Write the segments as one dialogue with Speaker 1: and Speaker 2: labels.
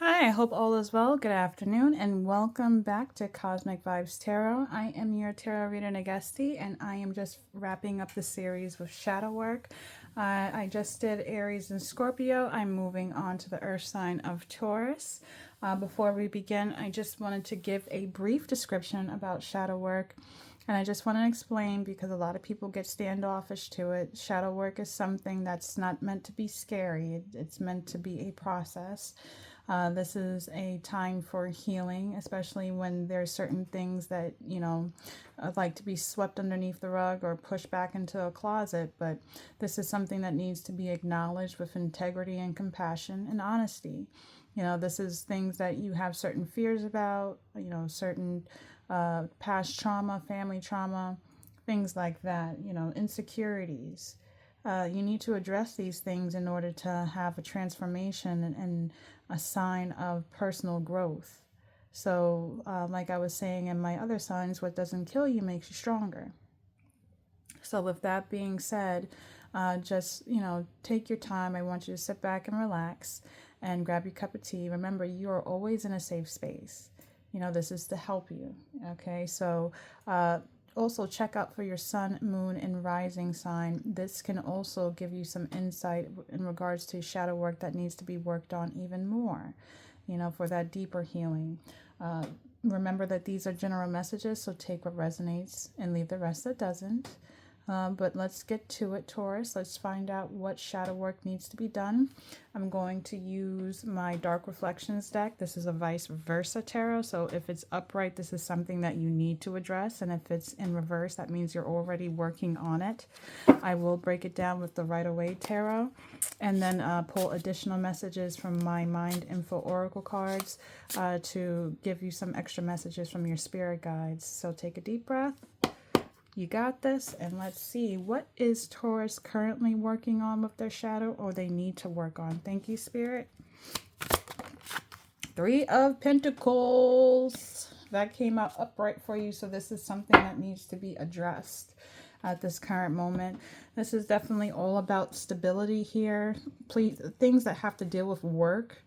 Speaker 1: Hi, I hope all is well. Good afternoon, and welcome back to Cosmic Vibes Tarot. I am your tarot reader, Nagesti, and I am just wrapping up the series with shadow work. I just did Aries and Scorpio. I'm moving on to the earth sign of Taurus. Before we begin, I just wanted to give a brief description about shadow work. And I just want to explain because a lot of people get standoffish to it. Shadow work is something that's not meant to be scary. It's meant to be a process. This is a time for healing, especially when there's certain things that, like to be swept underneath the rug or pushed back into a closet. But this is something that needs to be acknowledged with integrity and compassion and honesty. This is things that you have certain fears about, certain past trauma, family trauma, things like that, insecurities. You need to address these things in order to have a transformation and a sign of personal growth. So, like I was saying in my other signs, what doesn't kill you makes you stronger. So, with that being said, just, take your time. I want you to sit back and relax and grab your cup of tea. Remember, you are always in a safe space. This is to help you. Okay, so also check out for your sun, moon, and rising sign. This can also give you some insight in regards to shadow work that needs to be worked on even more, for that deeper healing. Remember that these are general messages, so take what resonates and leave the rest that doesn't. But let's get to it, Taurus. Let's find out what shadow work needs to be done. I'm going to use my Dark Reflections deck. This is a vice versa tarot. So if it's upright, this is something that you need to address. And if it's in reverse, that means you're already working on it. I will break it down with the Right Away tarot. And then pull additional messages from my Mind Info Oracle cards to give you some extra messages from your spirit guides. So take a deep breath. You got this, and let's see, what is Taurus currently working on with their shadow or they need to work on? Thank you, Spirit. Three of Pentacles. That came out upright for you, so this is something that needs to be addressed at this current moment. This is definitely all about stability here. Please, things that have to deal with work.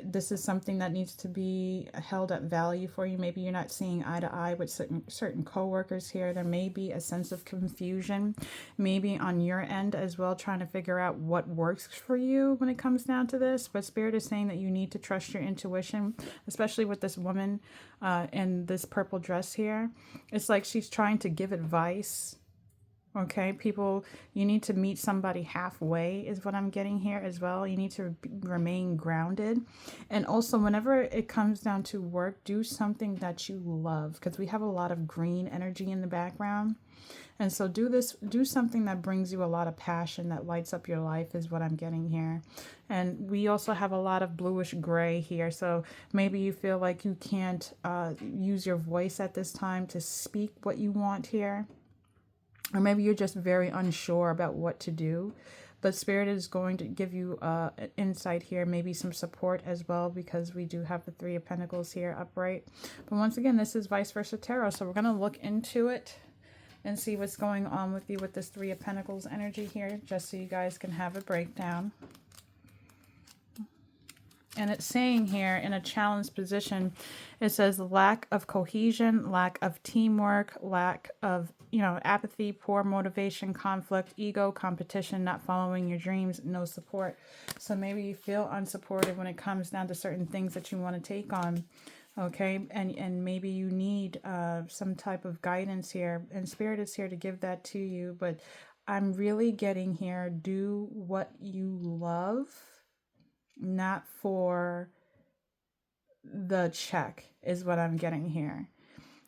Speaker 1: This is something that needs to be held at value for you. Maybe you're not seeing eye to eye with certain coworkers here. There may be a sense of confusion, maybe on your end as well, trying to figure out what works for you when it comes down to this. But Spirit is saying that you need to trust your intuition, especially with this woman in this purple dress here. It's like she's trying to give advice. Okay, people, you need to meet somebody halfway is what I'm getting here as well. You need to remain grounded. And also, whenever it comes down to work, do something that you love, because we have a lot of green energy in the background. And so do something that brings you a lot of passion, that lights up your life is what I'm getting here. And we also have a lot of bluish gray here. So maybe you feel like you can't use your voice at this time to speak what you want here. Or maybe you're just very unsure about what to do. But Spirit is going to give you an insight here, maybe some support as well, because we do have the Three of Pentacles here upright. But once again, this is vice versa tarot. So we're going to look into it and see what's going on with you with this Three of Pentacles energy here, just so you guys can have a breakdown. And it's saying here in a challenged position, it says lack of cohesion, lack of teamwork, lack of, apathy, poor motivation, conflict, ego, competition, not following your dreams, no support. So maybe you feel unsupported when it comes down to certain things that you want to take on. Okay, and maybe you need some type of guidance here. And Spirit is here to give that to you. But I'm really getting here, do what you love. Not for the check is what I'm getting here.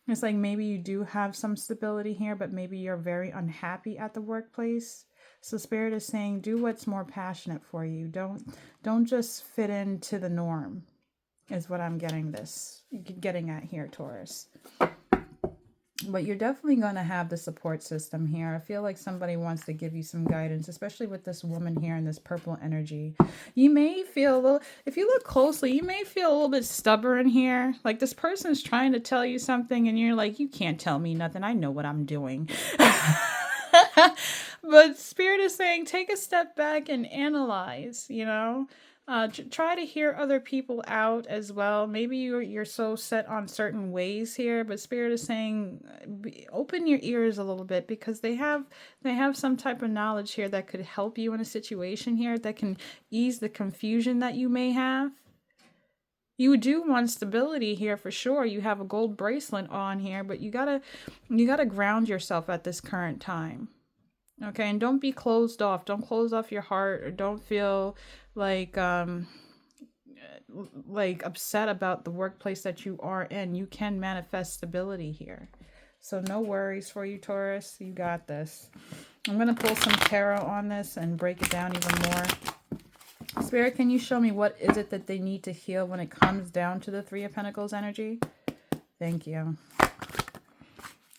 Speaker 1: It's like maybe you do have some stability here, but maybe you're very unhappy at the workplace. So Spirit is saying do what's more passionate for you. Don't just fit into the norm is what I'm getting at here, Taurus. But you're definitely going to have the support system here. I feel like somebody wants to give you some guidance, especially with this woman here in this purple energy. You may feel a little, if you look closely, you may feel a little bit stubborn here. Like this person is trying to tell you something and you're like, you can't tell me nothing. I know what I'm doing. But Spirit is saying, take a step back and analyze, Try to hear other people out as well. Maybe you're so set on certain ways here, but Spirit is saying open your ears a little bit, because they have some type of knowledge here that could help you in a situation here, that can ease the confusion that you may have. You do want stability here for sure. You have a gold bracelet on here, but you gotta ground yourself at this current time. Okay, and don't be closed off. Don't close off your heart, or don't feel like upset about the workplace that you are in. You can manifest stability here. So no worries for you, Taurus. You got this. I'm going to pull some tarot on this and break it down even more. Spirit, can you show me what is it that they need to heal when it comes down to the Three of Pentacles energy? Thank you.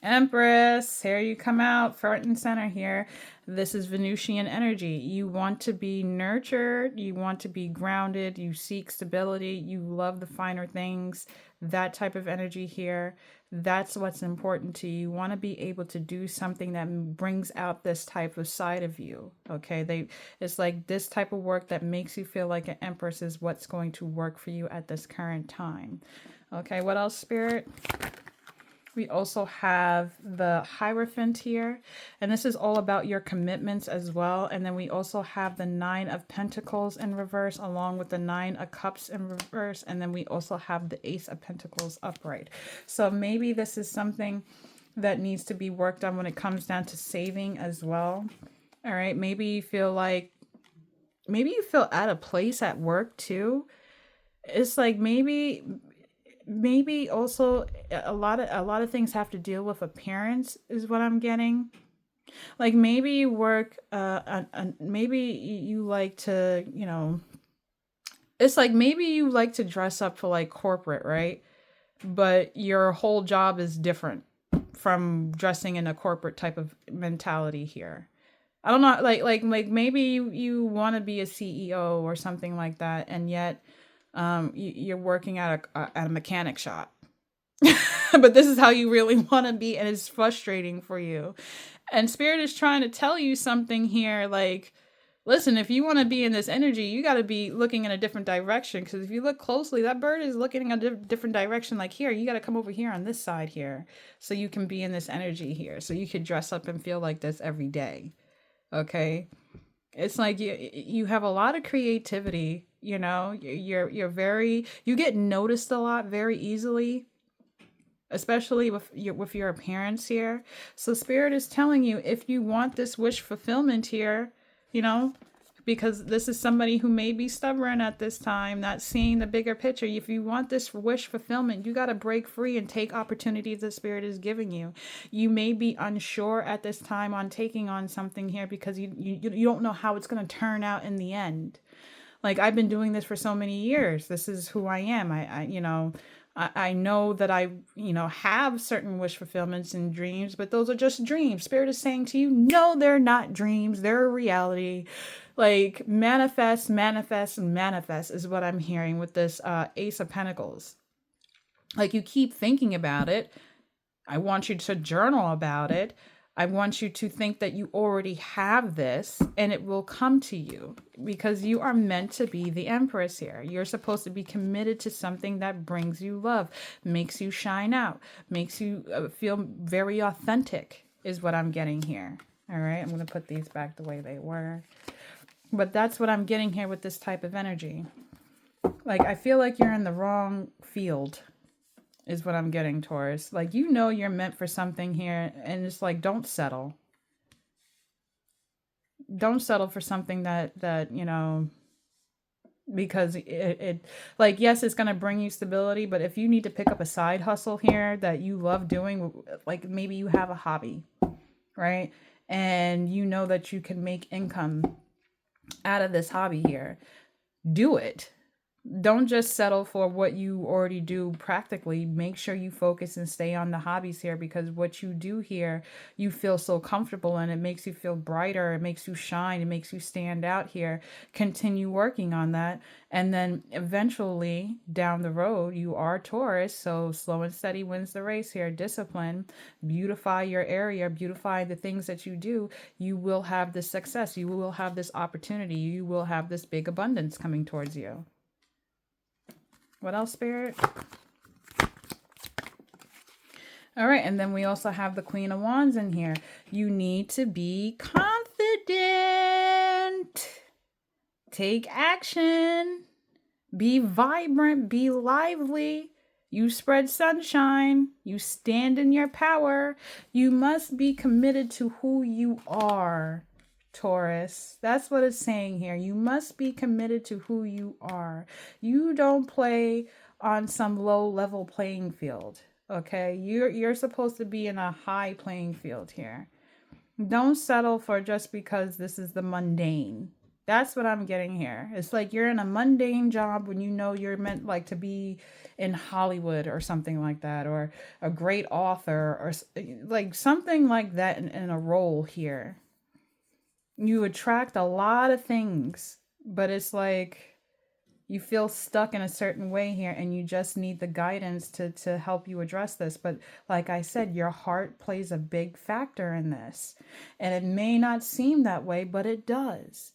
Speaker 1: Empress, here you come out, front and center here. This is Venusian energy. You want to be nurtured. You want to be grounded. You seek stability. You love the finer things. That type of energy here. That's what's important to you. You want to be able to do something that brings out this type of side of you. Okay, it's like this type of work that makes you feel like an Empress is what's going to work for you at this current time. Okay, what else, Spirit? We also have the Hierophant here, and this is all about your commitments as well. And then we also have the Nine of Pentacles in reverse, along with the Nine of Cups in reverse. And then we also have the Ace of Pentacles upright. So maybe this is something that needs to be worked on when it comes down to saving as well. All right, maybe you feel out of place at work too. It's like maybe also a lot of things have to deal with appearance is what I'm getting. Like maybe you work maybe you like to, it's like maybe you like to dress up for like corporate, right? But your whole job is different from dressing in a corporate type of mentality here. I don't know, like maybe you want to be a CEO or something like that, and yet you're working at a mechanic shop. But this is how you really want to be, and it's frustrating for you. And Spirit is trying to tell you something here, like, listen, if you want to be in this energy, you got to be looking in a different direction, because if you look closely, that bird is looking in a different direction. Like here, you got to come over here on this side here, so you can be in this energy here, so you could dress up and feel like this every day. Okay, it's like you have a lot of creativity. You get noticed a lot very easily, especially with your appearance here. So Spirit is telling you, if you want this wish fulfillment here, because this is somebody who may be stubborn at this time, not seeing the bigger picture. If you want this wish fulfillment, you got to break free and take opportunities the Spirit is giving you. You may be unsure at this time on taking on something here, because you don't know how it's going to turn out in the end. Like, I've been doing this for so many years. This is who I am. I know that I have certain wish fulfillments and dreams, but those are just dreams. Spirit is saying to you, no, they're not dreams. They're a reality. Like, manifest, manifest, manifest is what I'm hearing with this Ace of Pentacles. Like, you keep thinking about it. I want you to journal about it. I want you to think that you already have this, and it will come to you, because you are meant to be the Empress here. You're supposed to be committed to something that brings you love, makes you shine out, makes you feel very authentic is what I'm getting here. All right, I'm going to put these back the way they were. But that's what I'm getting here with this type of energy. Like, I feel like you're in the wrong field is what I'm getting, Taurus. Like, you're meant for something here, and it's like, don't settle. Don't settle for something that because it like, yes, it's going to bring you stability, but if you need to pick up a side hustle here that you love doing, like maybe you have a hobby, right? And that you can make income out of this hobby here, do it. Don't just settle for what you already do practically. Make sure you focus and stay on the hobbies here, because what you do here, you feel so comfortable and it makes you feel brighter. It makes you shine. It makes you stand out here. Continue working on that. And then eventually down the road, you are Taurus. So slow and steady wins the race here. Discipline, beautify your area, beautify the things that you do. You will have this success. You will have this opportunity. You will have this big abundance coming towards you. What else, Spirit? All right, and then we also have the Queen of Wands in here. You need to be confident. Take action. Be vibrant. Be lively. You spread sunshine. You stand in your power. You must be committed to who you are, Taurus. That's what it's saying here. You must be committed to who you are. You don't play on some low level playing field. Okay? You're supposed to be in a high playing field here. Don't settle for just because this is the mundane. That's what I'm getting here. It's like you're in a mundane job when you know you're meant like to be in Hollywood or something like that, or a great author, or like something like that in a role here. You attract a lot of things, but it's like you feel stuck in a certain way here, and you just need the guidance to help you address this. But like I said, your heart plays a big factor in this. And it may not seem that way, but it does.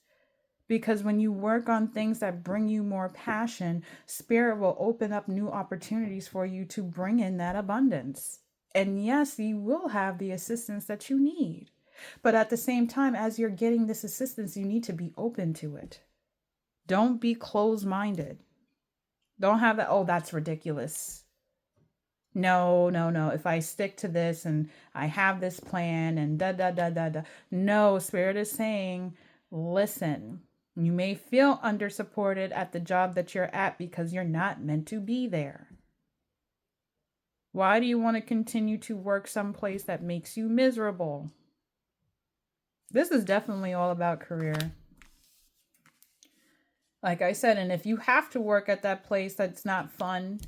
Speaker 1: Because when you work on things that bring you more passion, Spirit will open up new opportunities for you to bring in that abundance. And yes, you will have the assistance that you need. But at the same time, as you're getting this assistance, you need to be open to it. Don't be closed-minded. Don't have that, oh, that's ridiculous. No. If I stick to this and I have this plan and da. No, Spirit is saying, listen, you may feel under-supported at the job that you're at because you're not meant to be there. Why do you want to continue to work someplace that makes you miserable? This is definitely all about career. Like I said, and if you have to work at that place that's not fun,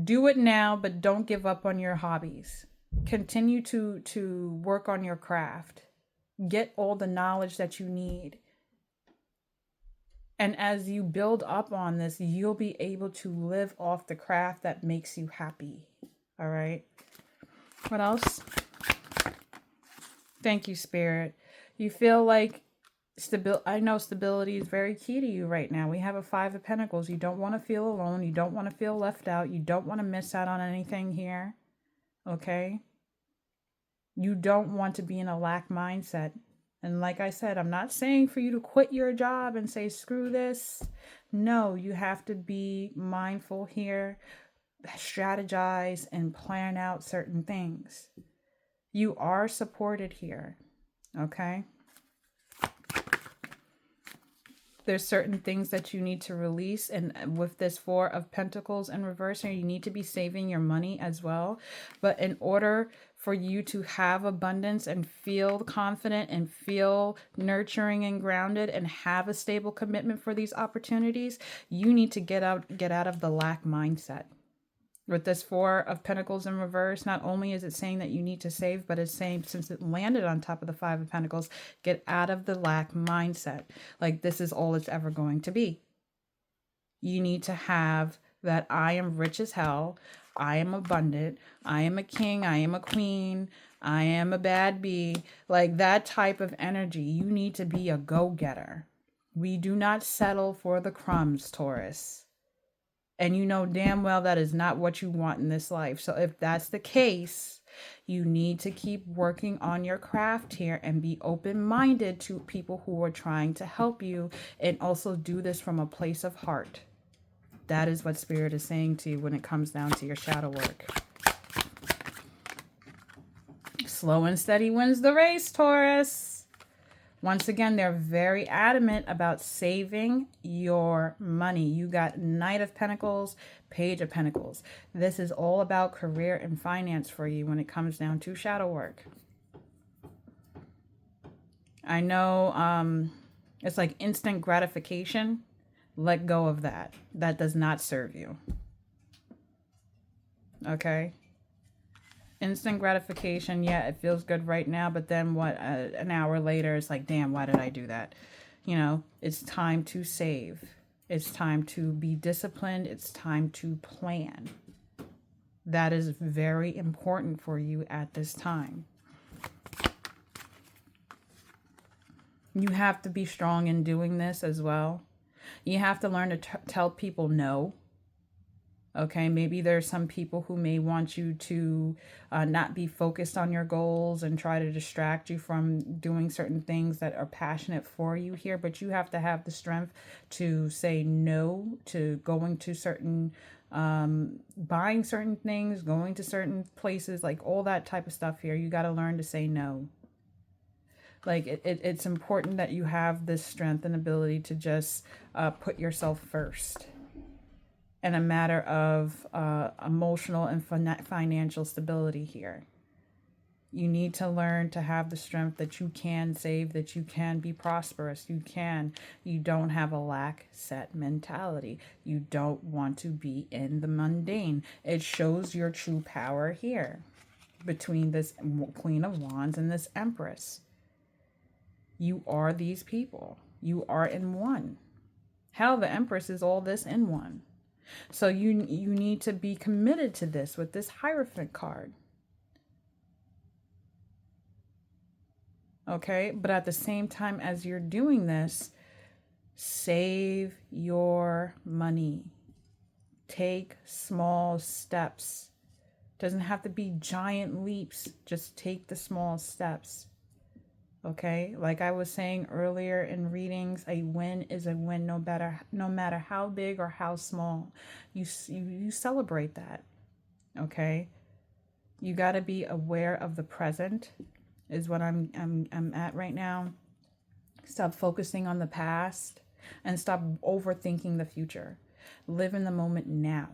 Speaker 1: do it now, but don't give up on your hobbies. Continue to work on your craft. Get all the knowledge that you need. And as you build up on this, you'll be able to live off the craft that makes you happy. All right. What else? Thank you, Spirit. You feel like I know stability is very key to you right now. We have a Five of Pentacles. You don't want to feel alone. You don't want to feel left out. You don't want to miss out on anything here. Okay? You don't want to be in a lack mindset. And like I said, I'm not saying for you to quit your job and say, screw this. No, you have to be mindful here, strategize, and plan out certain things. You are supported here. Okay? There's certain things that you need to release. And with this Four of Pentacles in reverse here, you need to be saving your money as well. But in order for you to have abundance and feel confident and feel nurturing and grounded and have a stable commitment for these opportunities, you need to get out of the lack mindset. With this Four of Pentacles in reverse, not only is it saying that you need to save, but it's saying, since it landed on top of the Five of Pentacles, get out of the lack mindset. Like this is all it's ever going to be. You need to have that I am rich as hell. I am abundant. I am a king. I am a queen. I am a bad bee. Like that type of energy. You need to be a go-getter. We do not settle for the crumbs, Taurus. And you know damn well that is not what you want in this life. So if that's the case, you need to keep working on your craft here and be open-minded to people who are trying to help you, and also do this from a place of heart. That is what Spirit is saying to you when it comes down to your shadow work. Slow and steady wins the race, Taurus. Once again, they're very adamant about saving your money. You got Knight of Pentacles, Page of Pentacles. This is all about career and finance for you when it comes down to shadow work. I know it's like instant gratification. Let go of that. That does not serve you. Okay? Instant gratification, yeah, it feels good right now, but then what, an hour later, it's like, damn, why did I do that? You know, it's time to save. It's time to be disciplined. It's time to plan. That is very important for you at this time. You have to be strong in doing this as well. You have to learn to tell people no. Okay, maybe there's some people who may want you to not be focused on your goals and try to distract you from doing certain things that are passionate for you here. But you have to have the strength to say no to going to certain, buying certain things, going to certain places, like all that type of stuff here. You got to learn to say no. Like it's important that you have this strength and ability to just put yourself first. And a matter of emotional and financial stability here. You need to learn to have the strength that you can save, that you can be prosperous. You don't have a lack set mentality. You don't want to be in the mundane. It shows your true power here between this Queen of Wands and this Empress. You are these people. You are in one. Hell, the Empress is all this in one. So you need to be committed to this with this Hierophant card. Okay, but at the same time as you're doing this, save your money. Take small steps. Doesn't have to be giant leaps. Just take the small steps. Okay, like I was saying earlier in readings, a win is a win no matter how big or how small. You celebrate that. Okay, you got to be aware of the present is what I'm at right now. Stop focusing on the past and stop overthinking the future. Live in the moment now.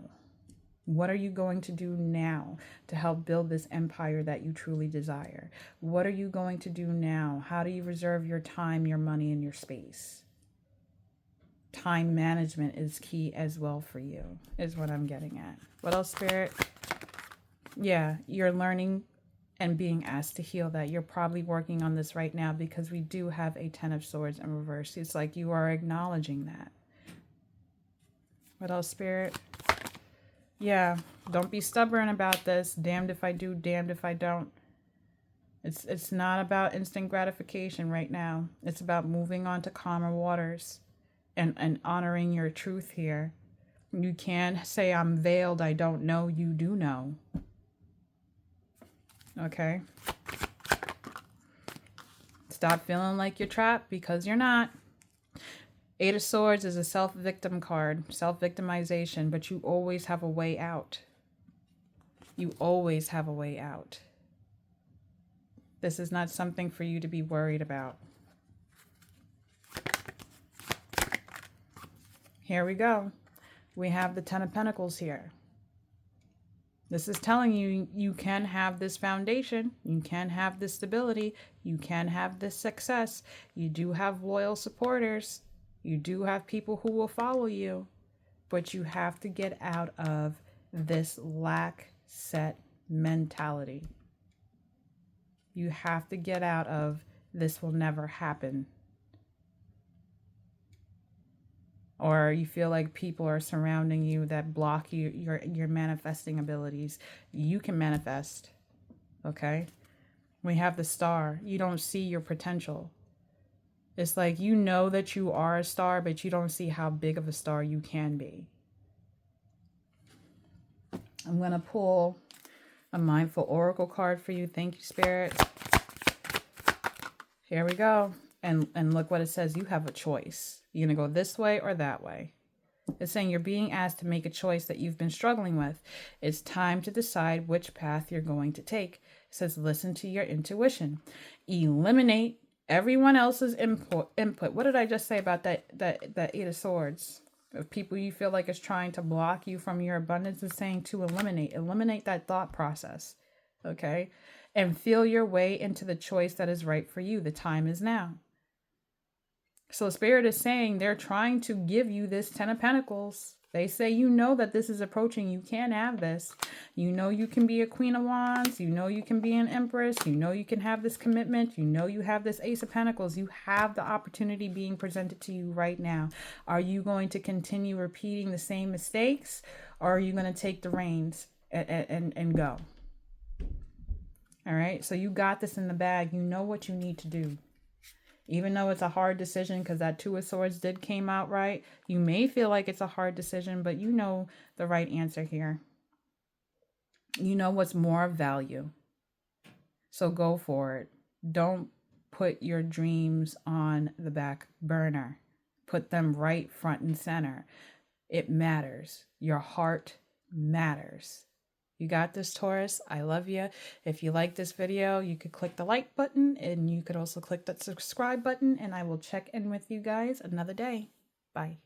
Speaker 1: What are you going to do now to help build this empire that you truly desire? What are you going to do now? How do you reserve your time, your money, and your space? Time management is key as well for you, is what I'm getting at. What else, Spirit? Yeah, you're learning and being asked to heal that. You're probably working on this right now because we do have a Ten of Swords in reverse. It's like you are acknowledging that. What else, Spirit? Yeah, don't be stubborn about this. Damned if I do, damned if I don't. It's not about instant gratification right now. It's about moving on to calmer waters and honoring your truth here. You can't say I'm veiled, I don't know. You do know. Okay? Stop feeling like you're trapped because you're not. Eight of Swords is a self-victim card, self-victimization, but you always have a way out. You always have a way out. This is not something for you to be worried about. Here we go. We have the Ten of Pentacles here. This is telling you, you can have this foundation. You can have this stability. You can have this success. You do have loyal supporters. You do have people who will follow you, but you have to get out of this lack set mentality. You have to get out of this will never happen. Or you feel like people are surrounding you that block your manifesting abilities. You can manifest, okay? We have the Star. You don't see your potential. It's like you know that you are a star, but you don't see how big of a star you can be. I'm going to pull a Mindful Oracle card for you. Thank you, Spirit. Here we go. And look what it says. You have a choice. You're going to go this way or that way. It's saying you're being asked to make a choice that you've been struggling with. It's time to decide which path you're going to take. It says listen to your intuition. Eliminate everyone else's input. What did I just say about that Eight of Swords? Of people you feel like is trying to block you from your abundance, is saying to eliminate that thought process. Okay? And feel your way into the choice that is right for you. The time is now. So Spirit is saying they're trying to give you this Ten of Pentacles. They say, you know that this is approaching. You can't have this. You know you can be a Queen of Wands. You know you can be an Empress. You know you can have this commitment. You know you have this Ace of Pentacles. You have the opportunity being presented to you right now. Are you going to continue repeating the same mistakes, or are you going to take the reins and go? All right. So you got this in the bag. You know what you need to do. Even though it's a hard decision, because that Two of Swords did came out right. You may feel like it's a hard decision, but you know the right answer here. You know what's more of value. So go for it. Don't put your dreams on the back burner. Put them right front and center. It matters. Your heart matters. You got this, Taurus. I love you. If you like this video, you could click the like button, and you could also click that subscribe button, and I will check in with you guys another day. Bye.